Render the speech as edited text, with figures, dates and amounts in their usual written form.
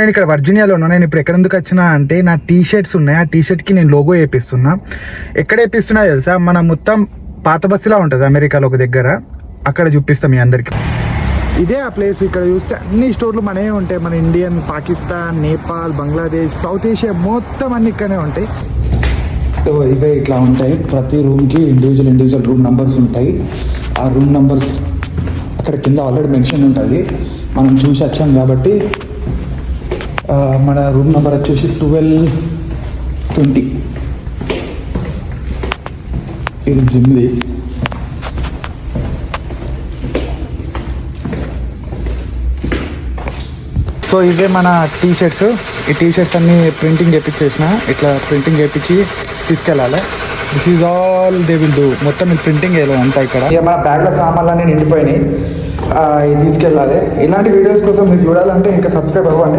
నేను ఇక్కడ వర్జీనియాలో ఉన్నా. నేను ఇప్పుడు ఎక్కడెందుకు వచ్చినా అంటే నా టీ షర్ట్స్ ఉన్నాయి. ఆ టీ షర్ట్కి నేను లోగో వేపిస్తున్నా. ఎక్కడ వేపిస్తున్నా తెలుసా? మన మొత్తం పాత బస్సులా ఉంటుంది అమెరికాలో ఒక దగ్గర, అక్కడ చూపిస్తాం మీ అందరికి. ఇదే ఆ ప్లేస్. ఇక్కడ చూస్తే అన్ని స్టోర్లు మనమే ఉంటాయి. మన Indian, Pakistan, Nepal, Bangladesh, south Asia మొత్తం అన్ని ఇక్కడనే ఉంటాయి. ఇవే ఇట్లా ఉంటాయి. ప్రతి రూమ్కి ఇండివిజువల్ రూమ్ నంబర్స్ ఉంటాయి. ఆ రూమ్ నంబర్ అక్కడ కింద ఆల్రెడీ మెన్షన్ ఉంటుంది. మనం చూసి వచ్చాం కాబట్టి మన రూమ్ నెంబర్ వచ్చేసి 1220. ఇది జిమ్ది. సో ఇవే మన టీ షర్ట్స్. ఈ టీ షర్ట్స్ అన్ని ప్రింటింగ్ చేయించేసిన. ఇట్లా ప్రింటింగ్ చేయించి తీసుకెళ్ళాలి. This is all they will do. మొత్తం మీరు ప్రింటింగ్ వేయాలి అంతా. ఇక్కడ ఇక మన బ్యాగ్ల సామాన్లన్నీ నిండిపోయినాయి. ఇది తీసుకెళ్ళాలి. ఇలాంటి వీడియోస్ కోసం మీరు చూడాలంటే ఇంకా సబ్స్క్రైబ్ అవ్వండి.